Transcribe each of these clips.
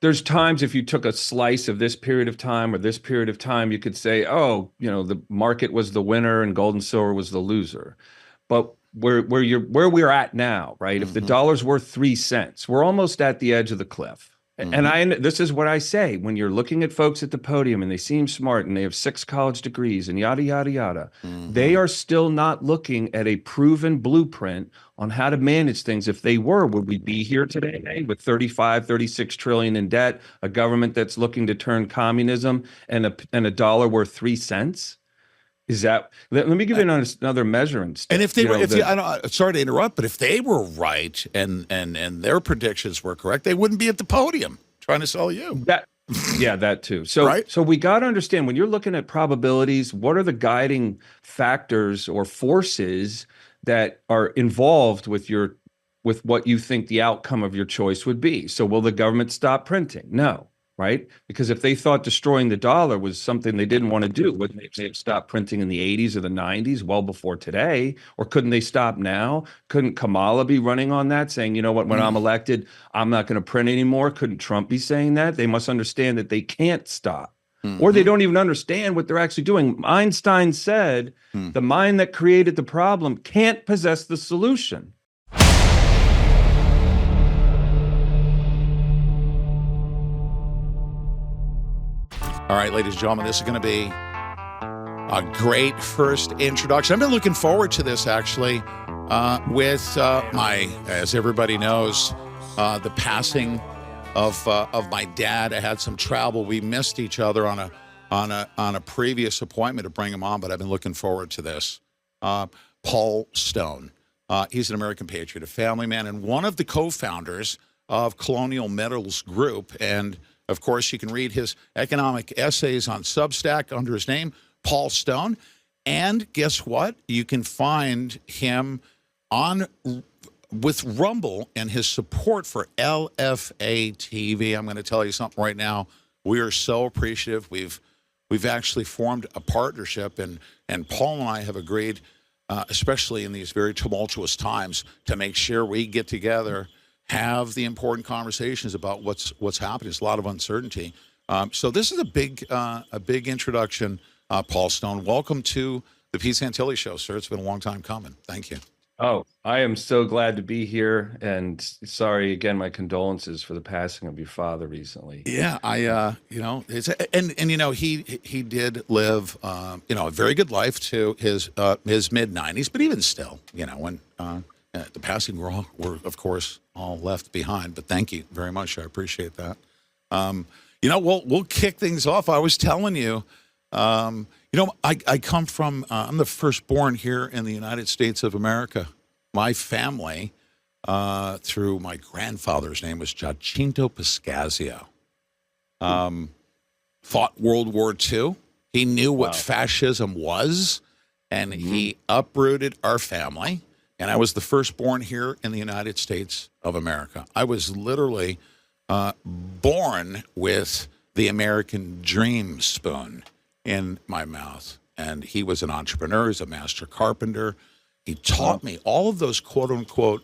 there's times if you took a slice of this period of time or this period of time, you could say, oh, the market was the winner and gold and silver was the loser. But where we're at now, right? If the Mm-hmm. dollar's worth 3 cents, we're almost at the edge of the cliff. And Mm-hmm. this is what I say when you're looking at folks at the podium and they seem smart and they have 6 college degrees and yada yada yada, Mm-hmm. they are still not looking at a proven blueprint on how to manage things. If they were, would we be here today with 35, 36 trillion in debt, a government that's looking to turn communism and a dollar worth 3 cents? Is that let me give you another measuring And stick. if they were, if you, I don't, sorry to interrupt, but if they were right and their predictions were correct, they wouldn't be at the podium trying to sell you. That too. So Right? so we got to understand when you're looking at probabilities, what are the guiding factors or forces that are involved with what you think the outcome of your choice would be? So will the government stop printing? No, right? Because if they thought destroying the dollar was something they didn't want to do, wouldn't they have stopped printing in the 80s or the 90s, well before today? Or couldn't they stop now? Couldn't Kamala be running on that, saying, you know what, when I'm elected, I'm not going to print anymore? Couldn't Trump be saying that? They must understand that they can't stop. Or they Mm-hmm. don't even understand what they're actually doing. Einstein said, the mind that created the problem can't possess the solution. All right, ladies and gentlemen, this is going to be a great first introduction. I've been looking forward to this actually, with as everybody knows, the passing of my dad. I had some travel. We missed each other on a previous appointment to bring him on, but I've been looking forward to this. Paul Stone. He's an American patriot, a family man, and one of the co-founders of Colonial Metals Group. And of course, you can read his economic essays on Substack under his name, Paul Stone. And guess what? You can find him on with Rumble and his support for LFA TV. I'm going to tell you something right now. We are so appreciative. We've actually formed a partnership, and Paul and I have agreed, especially in these very tumultuous times, to make sure we get together, have the important conversations about what's happening. There's a lot of uncertainty. So this is a big introduction, Paul Stone. Welcome to the Pete Santilli Show, sir. It's been a long time coming. Thank you. Oh, I am so glad to be here. And sorry again, my condolences for the passing of your father recently. Yeah, he did live, a very good life to his mid-90s, but even still, when the passing, we're of course all left behind. But thank you very much. I appreciate that. We'll kick things off. I was telling you, I come from, I'm the firstborn here in the United States of America. My family, through my grandfather's name, was Giacinto Pascasio. Fought World War II. He knew what fascism was, and he uprooted our family. And I was the firstborn here in the United States of America. I was literally born with the American dream spoon in my mouth. And he was an entrepreneur. He's a master carpenter. He taught me all of those quote unquote,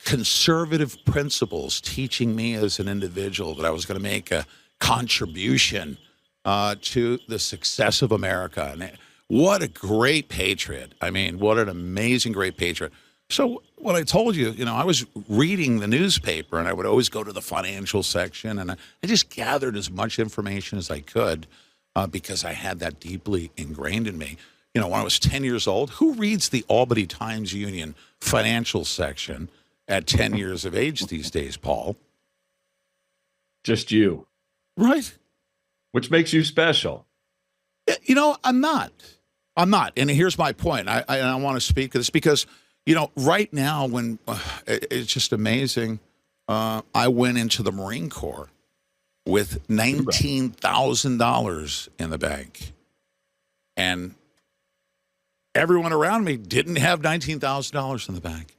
conservative principles, teaching me as an individual that I was going to make a contribution to the success of America. And what a great patriot. I mean, what an amazing, great patriot. So what I told you, I was reading the newspaper, and I would always go to the financial section, and I just gathered as much information as I could because I had that deeply ingrained in me. When I was 10 years old, who reads the Albany Times-Union financial section at 10 years of age these days, Paul? Just you. Right. Which makes you special. I'm not. And here's my point. I want to speak to this because, right now when it's just amazing. I went into the Marine Corps with $19,000 in the bank. And everyone around me didn't have $19,000 in the bank.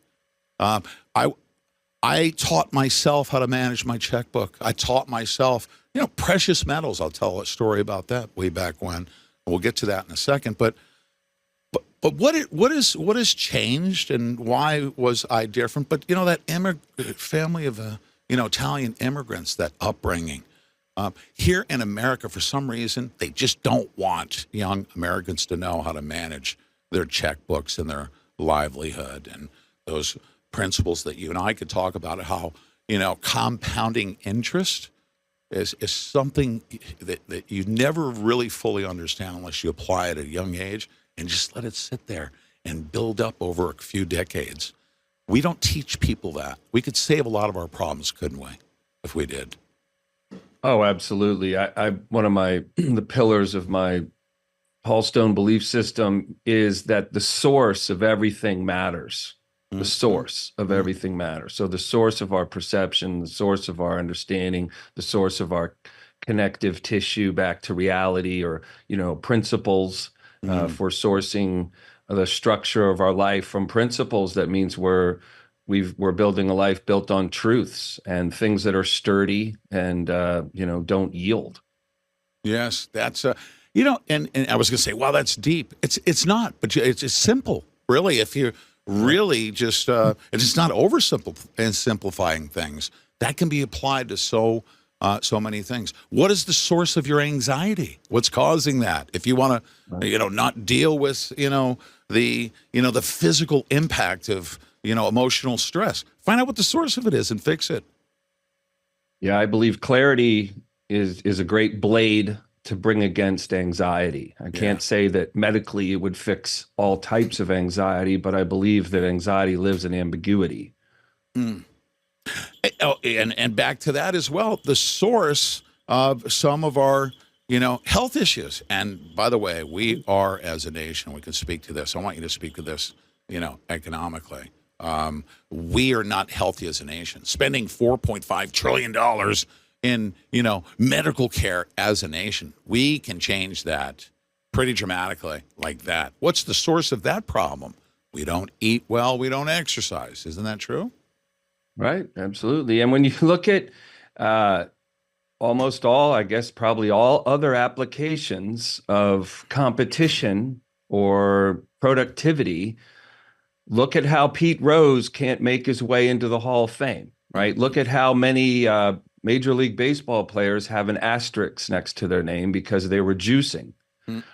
I taught myself how to manage my checkbook. I taught myself, precious metals. I'll tell a story about that way back when. We'll get to that in a second. But what has changed, and why was I different? But that immigrant family of Italian immigrants, that upbringing. Here in America, for some reason, they just don't want young Americans to know how to manage their checkbooks and their livelihood and those principles that you and I could talk about, how, compounding interest is something that you never really fully understand unless you apply it at a young age and just let it sit there and build up over a few decades. We don't teach people that. We could save a lot of our problems, couldn't we, if we did? Oh, absolutely. I one of my the pillars of my Hallstone belief system is that the source of everything matters. The source of everything matters. So the source of our perception, the source of our understanding, the source of our connective tissue back to reality, or principles for sourcing the structure of our life from principles. That means we're building a life built on truths and things that are sturdy and don't yield. Yes, that's and I was going to say, wow, that's deep. It's not, but it's simple, really. If you really just it's not simplifying things. That can be applied to so many things. What is the source of your anxiety? What's causing that? If you want to, not deal with, the physical impact of, emotional stress, find out what the source of it is and fix it. Yeah, I believe clarity is a great blade to bring against anxiety. I can't say that medically it would fix all types of anxiety, but I believe that anxiety lives in ambiguity. Mm. Oh, and back to that as well, the source of some of our, health issues. And by the way, we are, as a nation, we can speak to this. I want you to speak to this, economically. We are not healthy as a nation. Spending $4.5 trillion in, medical care as a nation. We can change that pretty dramatically like that. What's the source of that problem? We don't eat well, we don't exercise. Isn't that true? Right, absolutely. And when you look at almost all, I guess probably all other applications of competition or productivity, look at how Pete Rose can't make his way into the Hall of Fame, right? Look at how many Major League Baseball players have an asterisk next to their name because they were juicing.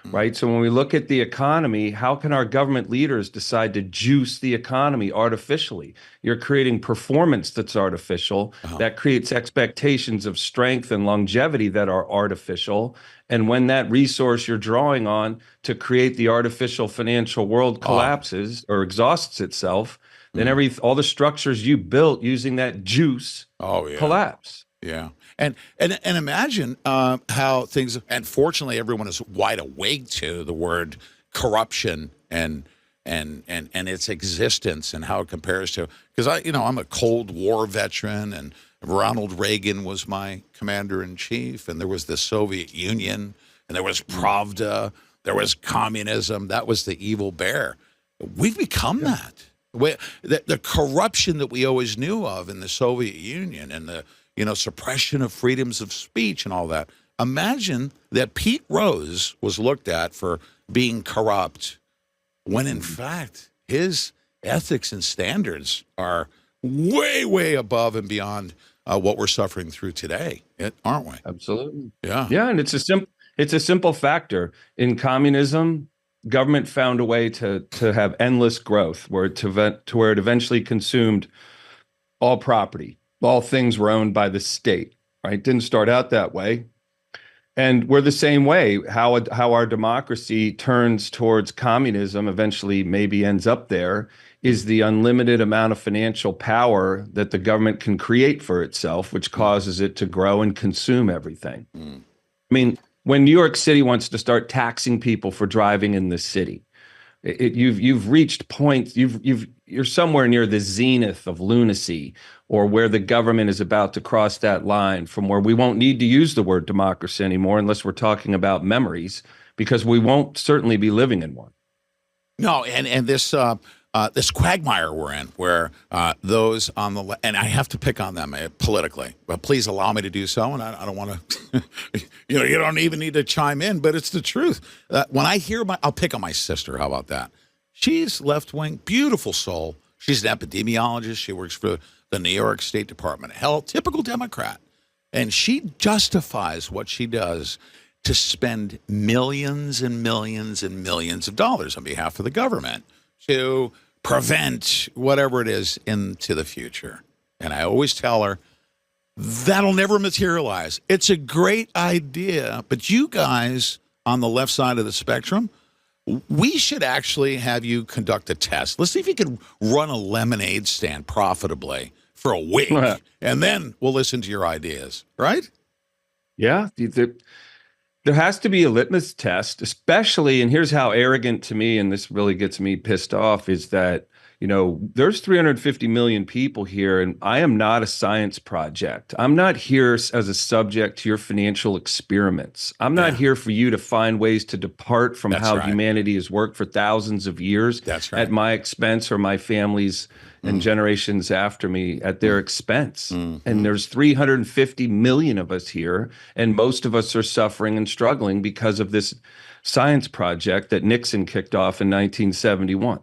Right. So when we look at the economy, how can our government leaders decide to juice the economy artificially? You're creating performance that's artificial, that creates expectations of strength and longevity that are artificial. And when that resource you're drawing on to create the artificial financial world collapses or exhausts itself, then all the structures you built using that juice collapse. Yeah. And imagine how things, and fortunately everyone is wide awake to the word corruption and its existence and how it compares to, because I'm a Cold War veteran, and Ronald Reagan was my commander in chief, and there was the Soviet Union, and there was Pravda, there was communism, that was the evil bear. We've become that. The corruption that we always knew of in the Soviet Union and the suppression of freedoms of speech and all that. Imagine that Pete Rose was looked at for being corrupt when, in fact, his ethics and standards are way, way above and beyond what we're suffering through today, aren't we? Absolutely. Yeah. Yeah, and it's a simple factor. In communism, government found a way to have endless growth, where it eventually consumed all property. All things were owned by the state, right? Didn't start out that way. And we're the same way. How our democracy turns towards communism, eventually maybe ends up there, is the unlimited amount of financial power that the government can create for itself, which causes it to grow and consume everything. I mean, when New York City wants to start taxing people for driving in the city, you've reached points, you're somewhere near the zenith of lunacy, or where the government is about to cross that line from where we won't need to use the word democracy anymore unless we're talking about memories, because we won't certainly be living in one. No, and this this quagmire we're in, where those on the and I have to pick on them politically, but please allow me to do so. And I don't want to, you don't even need to chime in, but it's the truth. When I hear I'll pick on my sister. How about that? She's left wing, beautiful soul. She's an epidemiologist. She works for the New York State Department of Health, typical Democrat. And she justifies what she does to spend millions and millions and millions of dollars on behalf of the government to prevent whatever it is into the future. And I always tell her, that'll never materialize. It's a great idea, but you guys on the left side of the spectrum, we should actually have you conduct a test. Let's see if you can run a lemonade stand profitably for a week, and then we'll listen to your ideas, right? Yeah. There has to be a litmus test, especially, and here's how arrogant to me, and this really gets me pissed off, is that, there's 350 million people here, and I am not a science project. I'm not here as a subject to your financial experiments. I'm not here for you to find ways to depart from how humanity has worked for thousands of years at my expense or my family's and generations after me at their expense. And there's 350 million of us here, and most of us are suffering and struggling because of this science project that Nixon kicked off in 1971.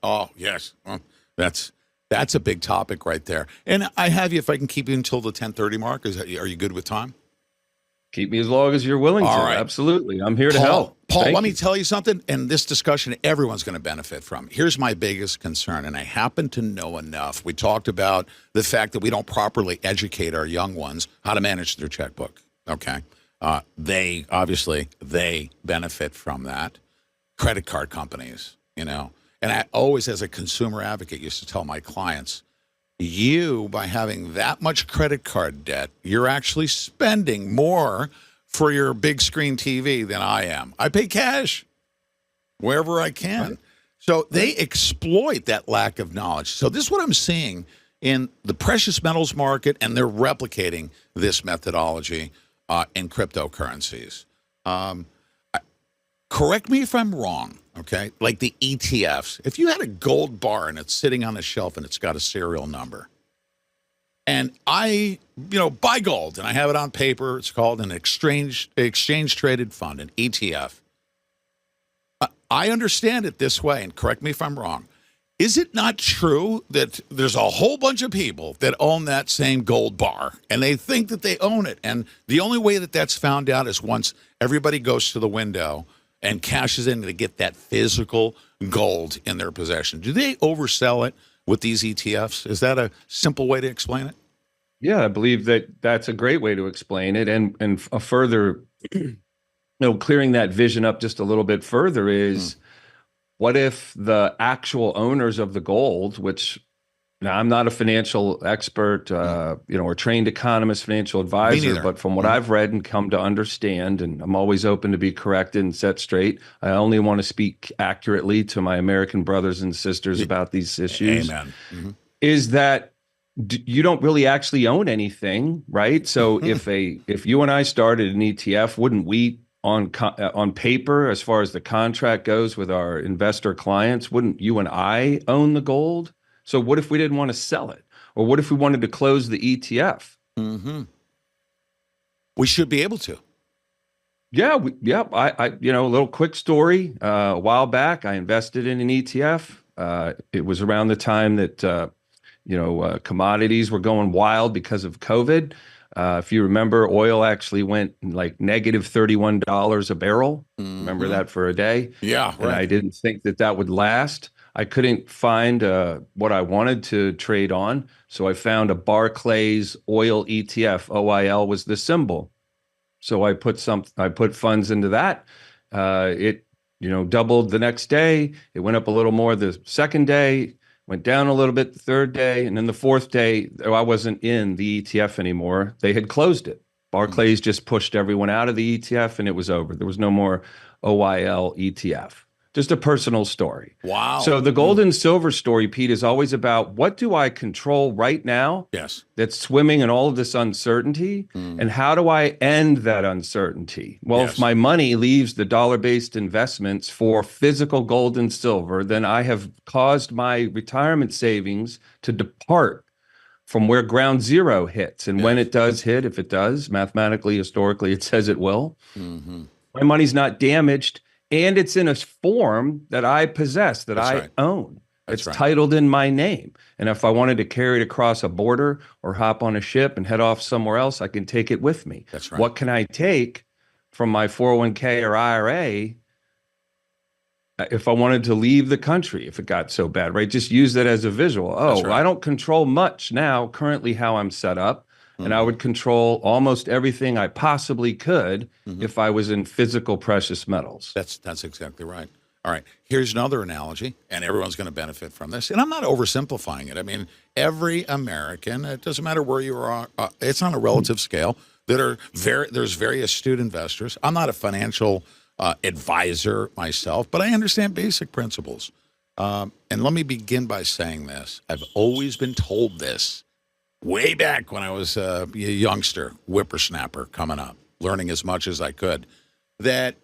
Oh, yes. Well, that's a big topic right there. And I have you, if I can keep you until the 10:30 mark. Are you good with time? Keep me as long as you're willing to. All right. Absolutely. I'm here to help. Paul, let me tell you something, and this discussion everyone's going to benefit from. Here's my biggest concern, and I happen to know enough. We talked about the fact that we don't properly educate our young ones how to manage their checkbook. Okay. They benefit from that. Credit card companies, And I always, as a consumer advocate, used to tell my clients, you, by having that much credit card debt, you're actually spending more for your big screen TV than I am. I pay cash wherever I can. Right. So they exploit that lack of knowledge. So this is what I'm seeing in the precious metals market, and they're replicating this methodology in cryptocurrencies. Correct me if I'm wrong. Okay, like the ETFs. If you had a gold bar and it's sitting on a shelf and it's got a serial number, and I, buy gold and I have it on paper, it's called an exchange traded fund, an ETF. I understand it this way, and correct me if I'm wrong. Is it not true that there's a whole bunch of people that own that same gold bar and they think that they own it? And the only way that that's found out is once everybody goes to the window and cashes in to get that physical gold in their possession. Do they oversell it with these ETFs? Is that a simple way to explain it? Yeah, I believe that's a great way to explain it. And a further, clearing that vision up just a little bit further is, what if the actual owners of the gold, which now I'm not a financial expert, or trained economist, financial advisor, but from what I've read and come to understand, and I'm always open to be corrected and set straight. I only want to speak accurately to my American brothers and sisters about these issues. Amen. Is that you don't really actually own anything, right? So if you and I started an ETF, wouldn't we on paper, as far as the contract goes with our investor clients, wouldn't you and I own the gold? So what if we didn't want to sell it? Or what if we wanted to close the ETF? We should be able to. Yeah. I a little quick story. A while back, I invested in an ETF. It was around the time that, commodities were going wild because of COVID. If you remember, oil actually went like negative $31 a barrel. Remember that for a day? Yeah, right. And I didn't think that would last. I couldn't find what I wanted to trade on, so I found a Barclays oil ETF. OIL was the symbol. So I put funds into that. It doubled the next day. It went up a little more the second day, went down a little bit the third day, and then the fourth day, I wasn't in the ETF anymore. They had closed it. Barclays just pushed everyone out of the ETF, and it was over. There was no more OIL ETF. Just a personal story. Wow. So the gold and silver story, Pete, is always about, what do I control right now that's swimming in all of this uncertainty? And how do I end that uncertainty? Well, if my money leaves the dollar-based investments for physical gold and silver, then I have caused my retirement savings to depart from where ground zero hits. And when it does hit, if it does, mathematically, historically, it says it will, my money's not damaged. And it's in a form that I possess, that I own. That's It's right. titled in my name. And if I wanted to carry it across a border or hop on a ship and head off somewhere else, I can take it with me. That's right. What can I take from my 401k or IRA if I wanted to leave the country, if it got so bad, right? Just use that as a visual. That's Oh, I right. don't control much now, currently, how I'm set up. And I Hmm. would control almost everything I possibly could Hmm. if I was in physical precious metals. That's exactly right. All right. Here's another analogy, and everyone's going to benefit from this. And I'm not oversimplifying it. I mean, every American, it doesn't matter where you are, it's on a relative scale. There's very astute investors. I'm not a financial advisor myself, but I understand basic principles. And let me begin by saying this: I've always been told this way back when I was a youngster, whippersnapper, coming up, learning as much as I could, that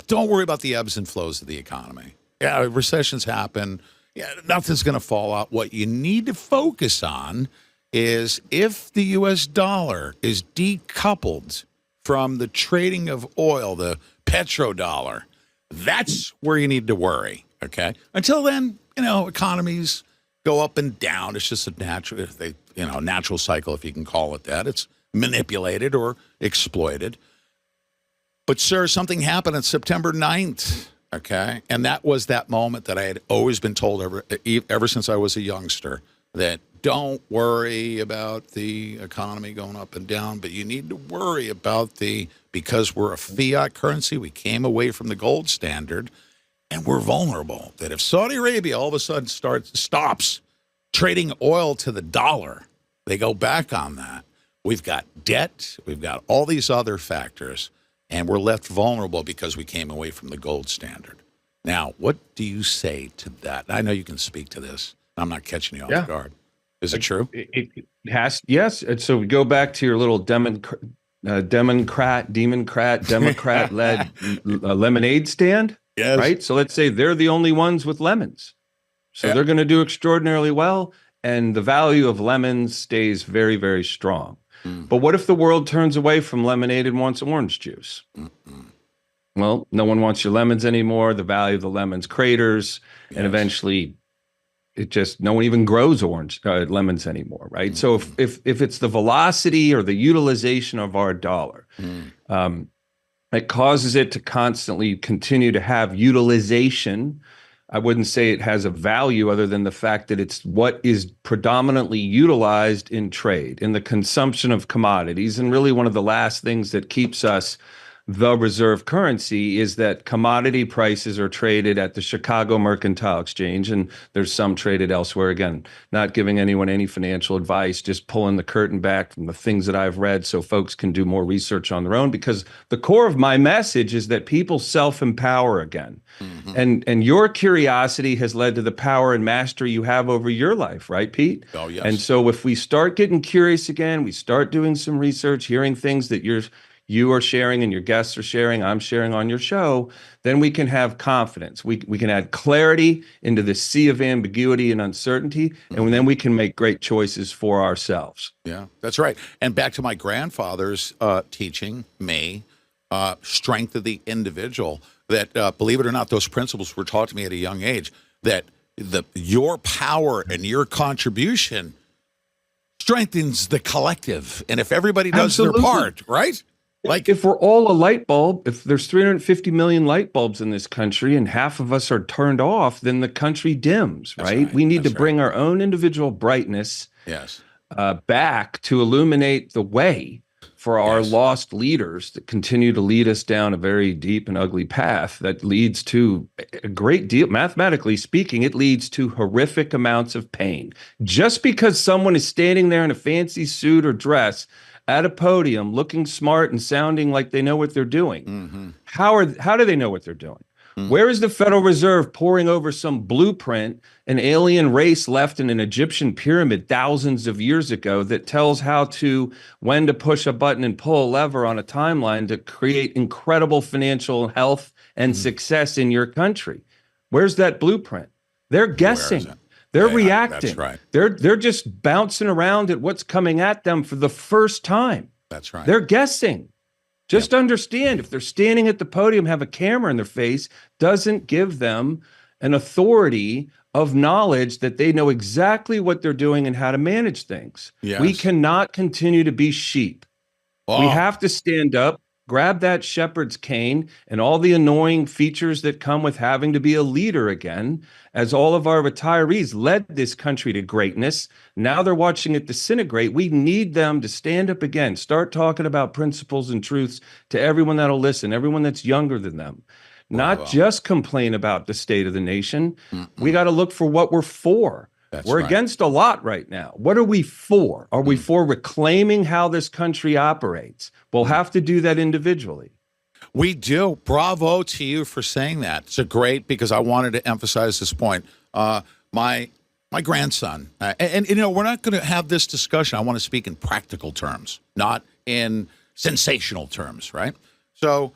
don't worry about the ebbs and flows of the economy. Yeah, recessions happen. Yeah, nothing's going to fall out. What you need to focus on is if the U.S. dollar is decoupled from the trading of oil, the petrodollar, that's where you need to worry. Okay. Until then, economies go up and down. It's just a natural cycle, if you can call it that. It's manipulated or exploited. But, sir, something happened on September 9th, okay? And that was that moment that I had always been told ever since I was a youngster, that don't worry about the economy going up and down, but you need to worry about because we're a fiat currency, we came away from the gold standard, and we're vulnerable. That if Saudi Arabia all of a sudden stops trading oil to the dollar, they go back on that. We've got debt, we've got all these other factors, and we're left vulnerable because we came away from the gold standard. Now, what do you say to that? I know you can speak to this. I'm not catching you off guard. Is it true? It has, yes. And so we go back to your little Democrat-led lemonade stand, Yes. right? So let's say they're the only ones with lemons. So they're going to do extraordinarily well, and the value of lemons stays very, very strong. But what if the world turns away from lemonade and wants orange juice? Well, no one wants your lemons anymore. The value of the lemons craters, and eventually no one even grows lemons anymore, right? So if it's the velocity or the utilization of our dollar, it causes it to constantly continue to have utilization. I wouldn't say it has a value other than the fact that it's what is predominantly utilized in trade, in the consumption of commodities. And really one of the last things that keeps us the reserve currency is that commodity prices are traded at the Chicago Mercantile Exchange, and there's some traded elsewhere. Again, not giving anyone any financial advice, just pulling the curtain back from the things that I've read so folks can do more research on their own, because the core of my message is that people self-empower again. And your curiosity has led to the power and mastery you have over your life, right, Pete? Oh, yes. And so if we start getting curious again, we start doing some research, hearing things that you are sharing and your guests are sharing, I'm sharing on your show, then we can have confidence. We can add clarity into the sea of ambiguity and uncertainty, and then we can make great choices for ourselves. Yeah, that's right. And back to my grandfather's teaching me, strength of the individual, that believe it or not, those principles were taught to me at a young age, that your power and your contribution strengthens the collective. And if everybody does their part, right? Like if we're all a light bulb, if there's 350 million light bulbs in this country and half of us are turned off, then the country dims, right? We need to bring our own individual brightness back to illuminate the way for our lost leaders that continue to lead us down a very deep and ugly path that leads to a great deal, mathematically speaking, it leads to horrific amounts of pain. Just because someone is standing there in a fancy suit or dress at a podium looking smart and sounding like they know what they're doing. How do they know what they're doing? Where is the Federal Reserve poring over some blueprint an alien race left in an Egyptian pyramid thousands of years ago that tells when to push a button and pull a lever on a timeline to create incredible financial health and success in your country? Where's that blueprint? They're guessing. They're reacting. That's right. They're just bouncing around at what's coming at them for the first time. That's right. They're guessing. Just understand, if they're standing at the podium, have a camera in their face, doesn't give them an authority of knowledge that they know exactly what they're doing and how to manage things. We Yes. cannot continue to be sheep. We Oh, have to stand up, grab that shepherd's cane and all the annoying features that come with having to be a leader again, as all of our retirees led this country to greatness. Now they're watching it disintegrate. We need them to stand up again, start talking about principles and truths to everyone that'll listen, everyone that's younger than them. Not bravo. just complain about the state of the nation. We Mm-mm. got to look for what we're for. That's We're right. against a lot right now. What are we for? Are we Mm, for reclaiming how this country operates? We'll mm. have to do that individually. We do. Bravo to you for saying that. It's a great, because I wanted to emphasize this point. My grandson, and you know, we're not going to have this discussion. I want to speak in practical terms, not in sensational terms, right? So,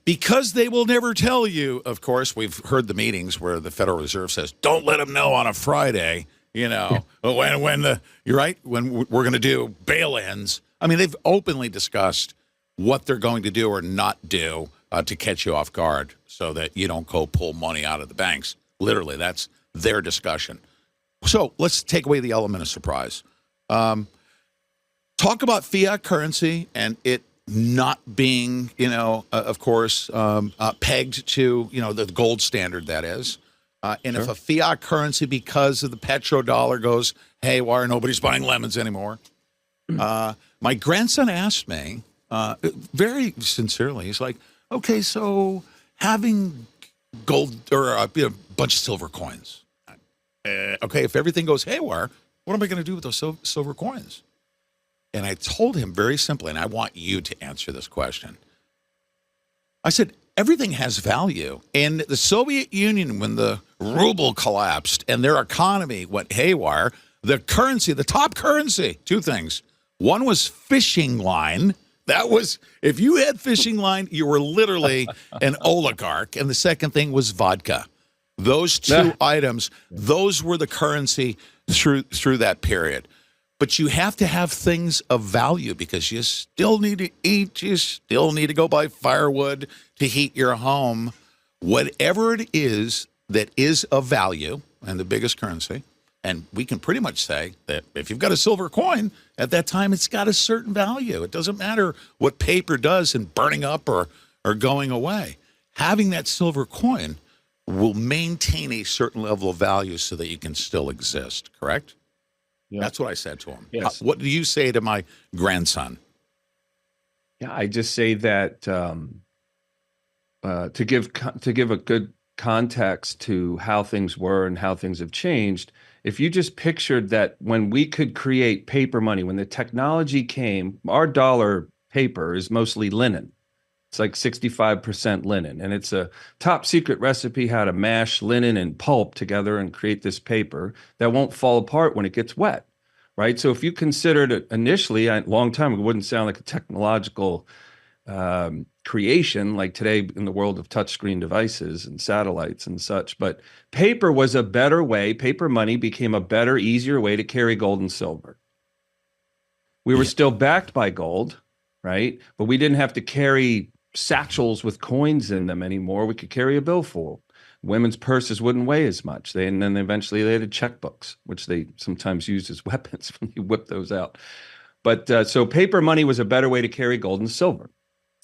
because they will never tell you, of course, we've heard the meetings where the Federal Reserve says, don't let them know on a Friday, you know, you're right, when we're going to do bail-ins. I mean, they've openly discussed what they're going to do or not do to catch you off guard so that you don't go pull money out of the banks. Literally, that's their discussion. So let's take away the element of surprise. Talk about fiat currency and it not being, of course, pegged to, the gold standard, that is. And Sure. if a fiat currency, because of the petrodollar, goes haywire, nobody's buying lemons anymore. My grandson asked me, very sincerely, he's like, okay, so having gold or a bunch of silver coins. Okay, if everything goes haywire, what am I going to do with those silver coins? And I told him very simply, and I want you to answer this question. I said, everything has value. In the Soviet Union, when the ruble collapsed and their economy went haywire, the currency, the top currency, two things. One was fishing line. That was, if you had fishing line, you were literally an oligarch. And the second thing was vodka. Those two items, those were the currency through that period. But you have to have things of value because you still need to eat. You still need to go buy firewood to heat your home. Whatever it is that is of value, and the biggest currency, and we can pretty much say that if you've got a silver coin, at that time it's got a certain value. It doesn't matter what paper does in burning up or going away. Having that silver coin will maintain a certain level of value so that you can still exist, correct? Yeah. That's what I said to him. Yes. What do you say to my grandson? Yeah, I just say that to give a good context to how things were and how things have changed. If you just pictured that when we could create paper money, when the technology came, our dollar paper is mostly linen. It's like 65% linen. And it's a top secret recipe how to mash linen and pulp together and create this paper that won't fall apart when it gets wet, right? So if you considered it initially, a long time ago, it wouldn't sound like a technological creation like today in the world of touchscreen devices and satellites and such. But paper was a better way, paper money became a better, easier way to carry gold and silver. We were still backed by gold, right? But we didn't have to carry satchels with coins in them anymore. We could carry a billfold. Women's purses wouldn't weigh as much. And then eventually they had checkbooks, which they sometimes used as weapons when you whip those out. But so paper money was a better way to carry gold and silver.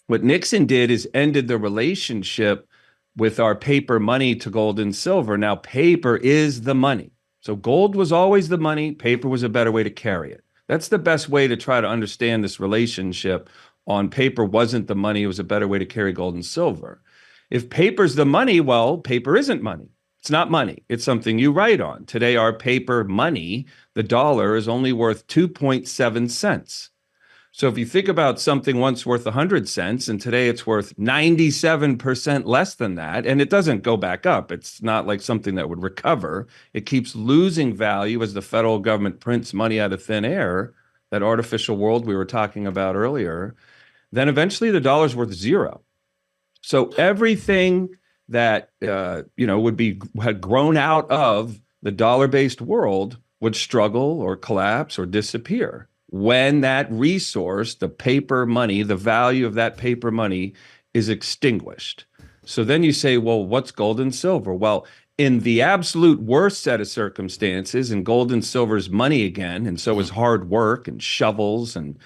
What Nixon did is ended the relationship with our paper money to gold and silver. Now paper is the money. So gold was always the money. Paper was a better way to carry it. That's the best way to try to understand this relationship. On paper wasn't the money. It was a better way to carry gold and silver. If paper's the money, well, paper isn't money. It's not money. It's something you write on. Today, our paper money, the dollar, is only worth 2.7 cents. So if you think about something once worth 100 cents and today it's worth 97% less than that, and it doesn't go back up. It's not like something that would recover. It keeps losing value as the federal government prints money out of thin air, that artificial world we were talking about earlier. Then eventually the dollar's worth zero. So everything that had grown out of the dollar-based world would struggle or collapse or disappear when that resource, the paper money, the value of that paper money is extinguished. So then you say, well, what's gold and silver? Well, In the absolute worst set of circumstances, and gold and silver is money again, and so is hard work and shovels and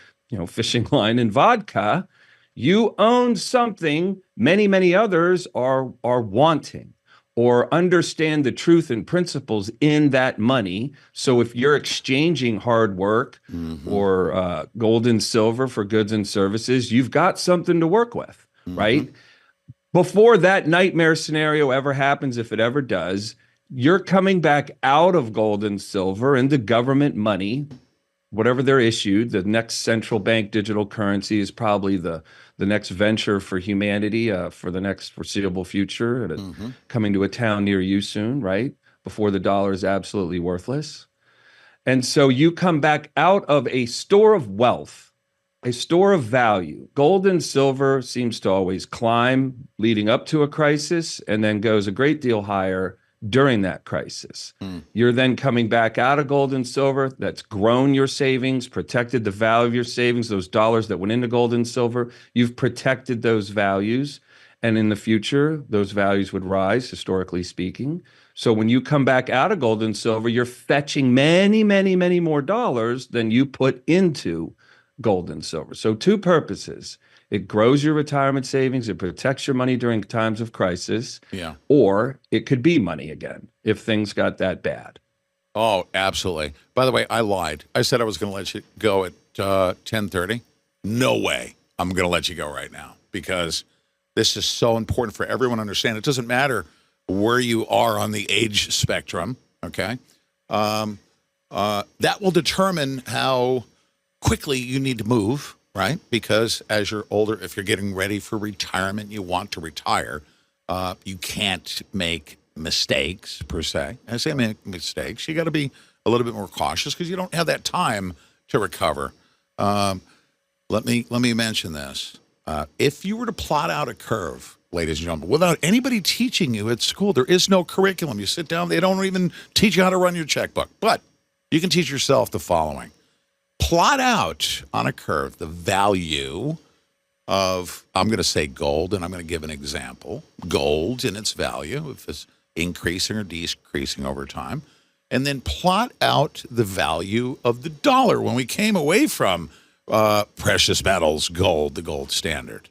fishing line and vodka. You own something many others are wanting or understand the truth and principles in that money. So if you're exchanging hard work or gold and silver for goods and services, you've got something to work with, right? Before that nightmare scenario ever happens, if it ever does, you're coming back out of gold and silver into government money, whatever they're issued. The next central bank digital currency is probably the next venture for humanity for the next foreseeable future, and coming to a town near you soon, right? Before the dollar is absolutely worthless. And so you come back out of a store of wealth, a store of value. Gold and silver seems to always climb leading up to a crisis and then goes a great deal higher during that crisis. You're then coming back out of gold and silver that's grown your savings, protected the value of your savings, those dollars that went into gold and silver. You've protected those values. And in the future, those values would rise, historically speaking. So when you come back out of gold and silver, you're fetching many more dollars than you put into gold and silver. So two purposes. It grows your retirement savings. It protects your money during times of crisis. Yeah. Or it could be money again if things got that bad. Oh, absolutely. By the way, I lied. I said I was going to let you go at 10:30. No way. I'm going to let you go right now because this is so important for everyone to understand. It doesn't matter where you are on the age spectrum, okay? That will determine how quickly you need to move, right? Because as you're older, if you're getting ready for retirement, you want to retire, you can't make mistakes, per se. I say make mistakes. You got to be a little bit more cautious because you don't have that time to recover. Let me mention this. If you were to plot out a curve, ladies and gentlemen, without anybody teaching you at school, there is no curriculum. You sit down, they don't even teach you how to run your checkbook. But you can teach yourself the following. Plot out on a curve the value of, I'm going to say gold, and I'm going to give an example. Gold in its value, if it's increasing or decreasing over time. And then plot out the value of the dollar when we came away from precious metals, gold, the gold standard.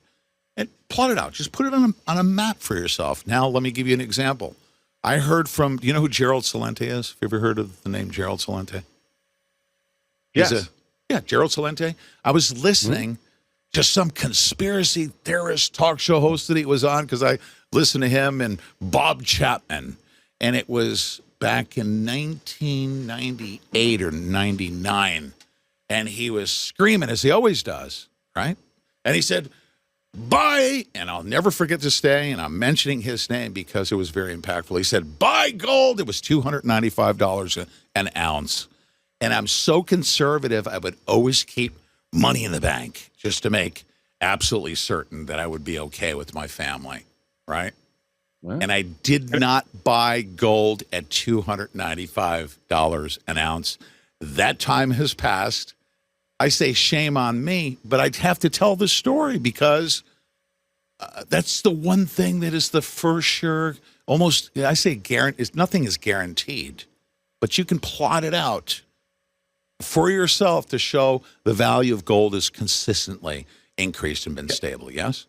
And plot it out. Just put it on a map for yourself. Now, let me give you an example. I heard from, do you know who Gerald Celente is? Have you ever heard of the name Gerald Celente? Yes. Yeah, Gerald Celente. I was listening to some conspiracy theorist talk show host that he was on because I listened to him and Bob Chapman. And it was back in 1998 or 99. And he was screaming, as he always does, right? And he said, buy, and I'll never forget this day, and I'm mentioning his name because it was very impactful. He said, buy gold. It was $295 an ounce. And I'm so conservative, I would always keep money in the bank just to make absolutely certain that I would be okay with my family, right? What? And I did not buy gold at $295 an ounce. That time has passed. I say shame on me, but I'd have to tell the story because that's the one thing that is the first sure, almost, I say guaranteed, nothing is guaranteed, but you can plot it out for yourself to show the value of gold is consistently increased and been stable. Yes?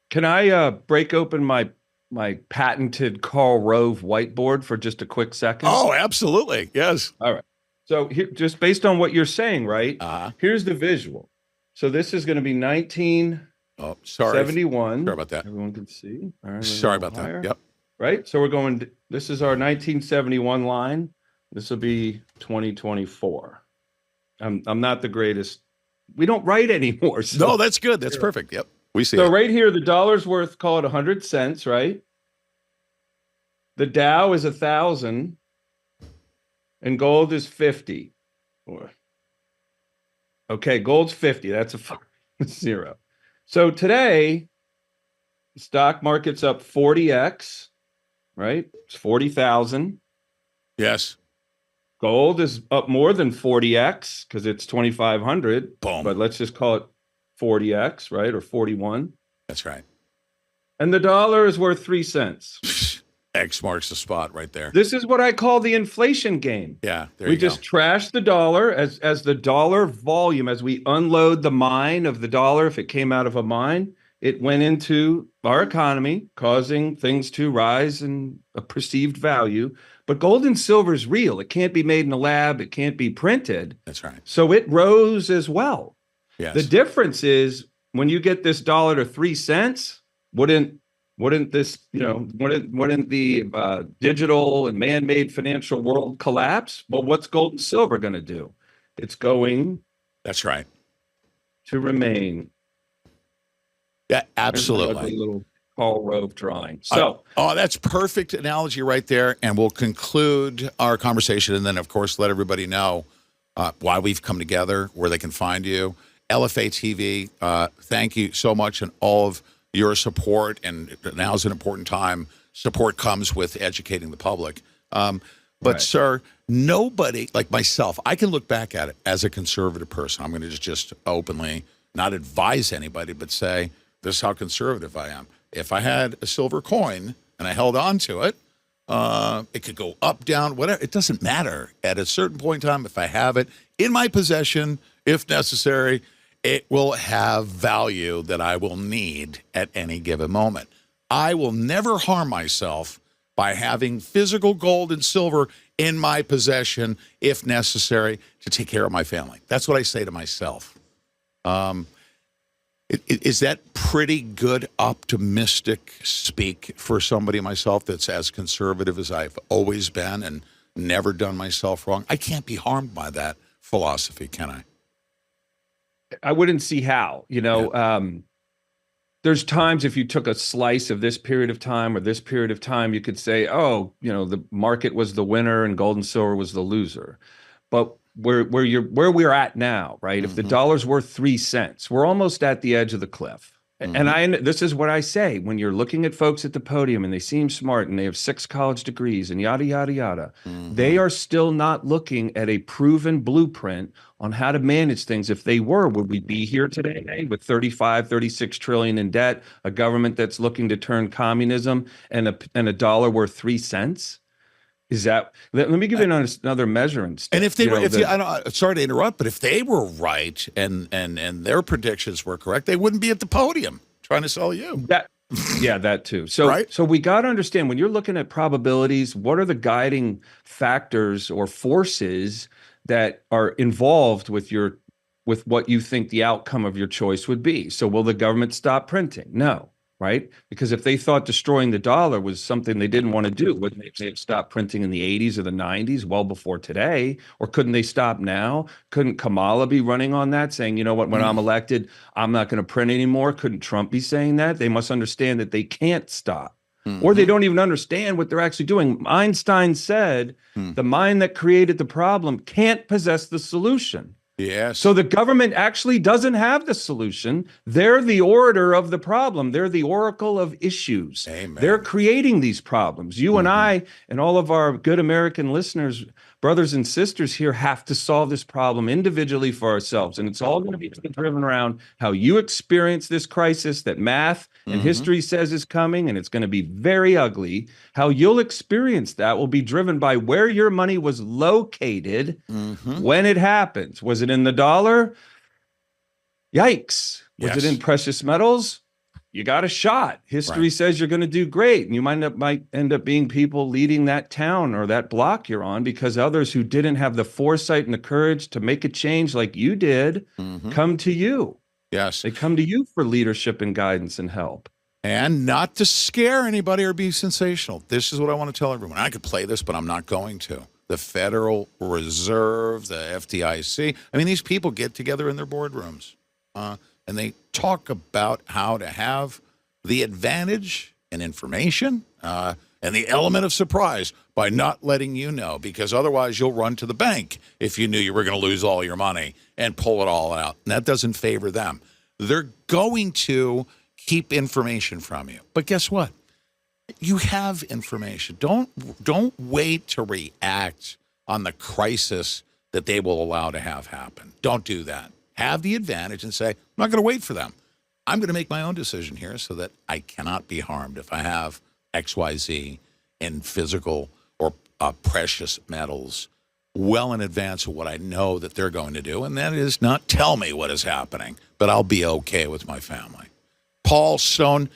Can I break open my patented Karl Rove whiteboard for just a quick second? Oh, absolutely. Yes. All right. So here, just based on what you're saying, right? Here's the visual. So this is going to be 1971. Sorry about that. Everyone can see. All right, sorry about that. Yep. Right. So we're going. This is our 1971 line. This will be 2024. I'm not the greatest. We don't write anymore. So. No, that's good. That's perfect. Yep. We see. So it. Right here, the dollar's worth, call it 100 cents, right? The Dow is 1,000. And gold is 50. Okay, gold's 50. That's a zero. So today, the stock market's up 40x, right? It's 40,000. Yes. Gold is up more than 40x because it's 2,500. Boom. But let's just call it 40x, right? Or 41. That's right. And the dollar is worth 3 cents. X marks the spot right there. This is what I call the inflation game. Yeah, there We you go. just trash the dollar as the dollar volume, as we unload the mine of the dollar. If it came out of a mine, it went into our economy, causing things to rise in a perceived value. But gold and silver is real. It can't be made in a lab. It can't be printed. That's right. So it rose as well. The Yes. difference is when you get this dollar to 3 cents, wouldn't this, wouldn't the digital and man-made financial world collapse? Well, what's gold and silver going to do? It's going That's right. to remain. Yeah, There's my ugly absolutely. little Paul Rove drawing. So, Oh, that's perfect analogy right there. And we'll conclude our conversation and then, of course, let everybody know why we've come together, where they can find you. LFA TV, thank you so much and all of your support. And now's an important time. Support comes with educating the public. But, Right. sir, nobody like myself, I can look back at it as a conservative person. I'm going to just openly not advise anybody, but say, this is how conservative I am. If I had a silver coin and I held on to it, it could go up, down, whatever. It doesn't matter. At a certain point in time, if I have it in my possession, if necessary, it will have value that I will need at any given moment. I will never harm myself by having physical gold and silver in my possession, if necessary, to take care of my family. That's what I say to myself. Is that pretty good, optimistic speak for somebody myself that's as conservative as I've always been and never done myself wrong? I can't be harmed by that philosophy, can I? I wouldn't see how, there's times if you took a slice of this period of time or this period of time, you could say, oh, the market was the winner and gold and silver was the loser. But where we're at now, right? If the dollar's worth 3 cents, we're almost at the edge of the cliff. And this is what I say when you're looking at folks at the podium and they seem smart and they have 6 college degrees and yada, yada, yada. They are still not looking at a proven blueprint on how to manage things. If they were, would we be here today with 35, 36 trillion in debt, a government that's looking to turn communism and a dollar worth 3 cents? Is that, let me give you another measurement. And if they were, I don't, sorry to interrupt, but if they were right and their predictions were correct, they wouldn't be at the podium trying to sell you. That too. So, Right? So we got to understand when you're looking at probabilities, what are the guiding factors or forces that are involved with what you think the outcome of your choice would be? So will the government stop printing? No. Right? Because if they thought destroying the dollar was something they didn't want to do, wouldn't they have stopped printing in the 80s or the 90s, well before today? Or couldn't they stop now? Couldn't Kamala be running on that, saying, you know what, when I'm elected, I'm not going to print anymore? Couldn't Trump be saying that? They must understand that they can't stop. Or they don't even understand what they're actually doing. Einstein said the mind that created the problem can't possess the solution. Yes. So the government actually doesn't have the solution. They're the orator of the problem. They're the oracle of issues. Amen. They're creating these problems. You and I and all of our good American listeners, brothers and sisters here, have to solve this problem individually for ourselves. And it's all going to be driven around how you experience this crisis that math and history says is coming, and it's going to be very ugly. How you'll experience that will be driven by where your money was located when it happens. Was it in the dollar? Yikes. Was it in precious metals? You got a shot. History says you're going to do great. And you might end up being people leading that town or that block you're on because others who didn't have the foresight and the courage to make a change like you did come to you. Yes. They come to you for leadership and guidance and help. And not to scare anybody or be sensational. This is what I want to tell everyone. I could play this, but I'm not going to. The Federal Reserve, the FDIC. I mean, these people get together in their boardrooms and they talk about how to have the advantage and information and the element of surprise by not letting you know, because otherwise you'll run to the bank if you knew you were going to lose all your money and pull it all out. And that doesn't favor them. They're going to keep information from you. But guess what? You have information. Don't wait to react on the crisis that they will allow to have happen. Don't do that. Have the advantage and say, I'm not going to wait for them. I'm going to make my own decision here so that I cannot be harmed if I have XYZ in physical or precious metals well in advance of what I know that they're going to do, and that is not tell me what is happening, but I'll be okay with my family. Paul Stone,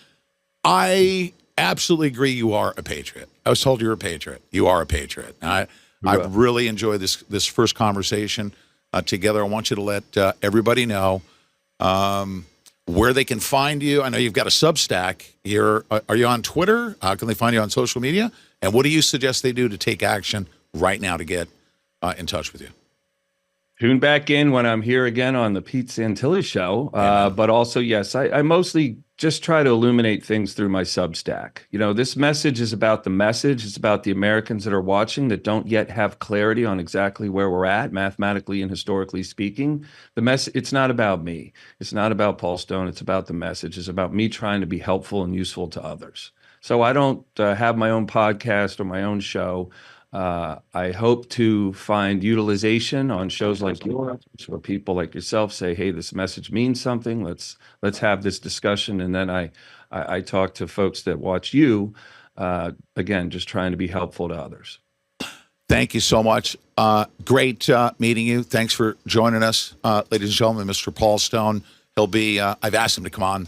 I absolutely agree you are a patriot. I was told you're a patriot. You are a patriot. I really enjoyed this first conversation together. I want you to let everybody know where they can find you. I know you've got a Substack here. Are you on Twitter? How can they find you on social media? And what do you suggest they do to take action right now to get in touch with you? Tune back in when I'm here again on the Pete Santilli show. But also, yes, I mostly just try to illuminate things through my Substack. You know, this message is about the message. It's about the Americans that are watching that don't yet have clarity on exactly where we're at, mathematically and historically speaking. It's not about me. It's not about Paul Stone. It's about the message. It's about me trying to be helpful and useful to others. So I don't have my own podcast or my own show. I hope to find utilization on shows like yours, where people like yourself say, "Hey, this message means something. Let's have this discussion." And then I talk to folks that watch you, again, just trying to be helpful to others. Thank you so much. Great meeting you. Thanks for joining us, ladies and gentlemen. Mr. Paul Stone. He'll be. I've asked him to come on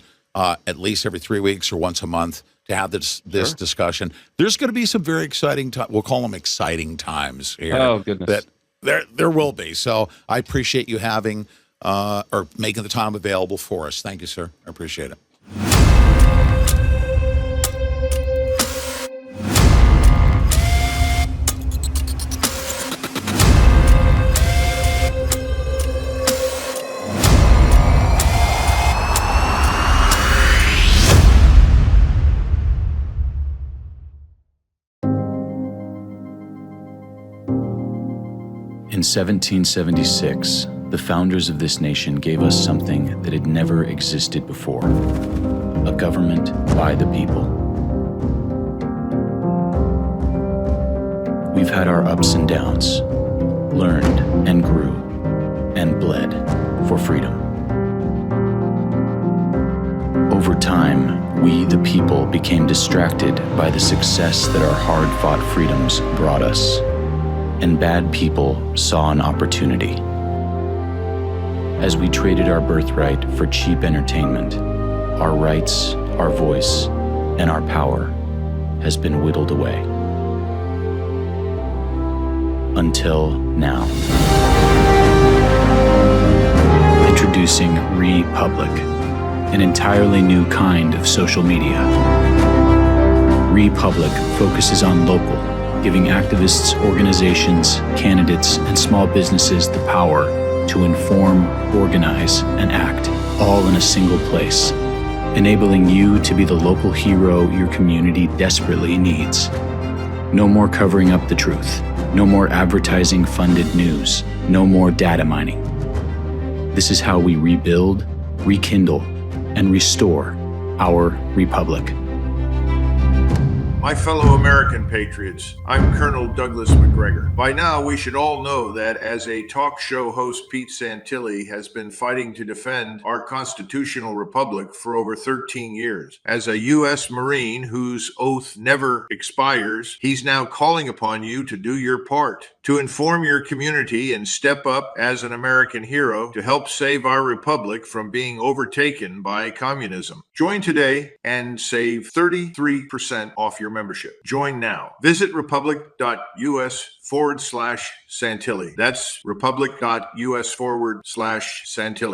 at least every 3 weeks or once a month to have this discussion. There's going to be some very exciting time. We'll call them exciting times here. Oh, goodness. That there will be. So I appreciate you having or making the time available for us. Thank you, sir. I appreciate it. In 1776, the founders of this nation gave us something that had never existed before: a government by the people. We've had our ups and downs, learned and grew, and bled for freedom. Over time, we, the people, became distracted by the success that our hard-fought freedoms brought us. And bad people saw an opportunity. As we traded our birthright for cheap entertainment, our rights, our voice, and our power has been whittled away. Until now. Introducing Republic, an entirely new kind of social media. Republic focuses on local, giving activists, organizations, candidates, and small businesses the power to inform, organize, and act, all in a single place, enabling you to be the local hero your community desperately needs. No more covering up the truth. No more advertising-funded news. No more data mining. This is how we rebuild, rekindle, and restore our republic. My fellow American patriots, I'm Colonel Douglas McGregor. By now, we should all know that as a talk show host, Pete Santilli has been fighting to defend our constitutional republic for over 13 years. As a U.S. Marine whose oath never expires, he's now calling upon you to do your part, to inform your community and step up as an American hero to help save our republic from being overtaken by communism. Join today and save 33% off your membership. Join now. Visit republic.us/Santilli. That's republic.us/Santilli.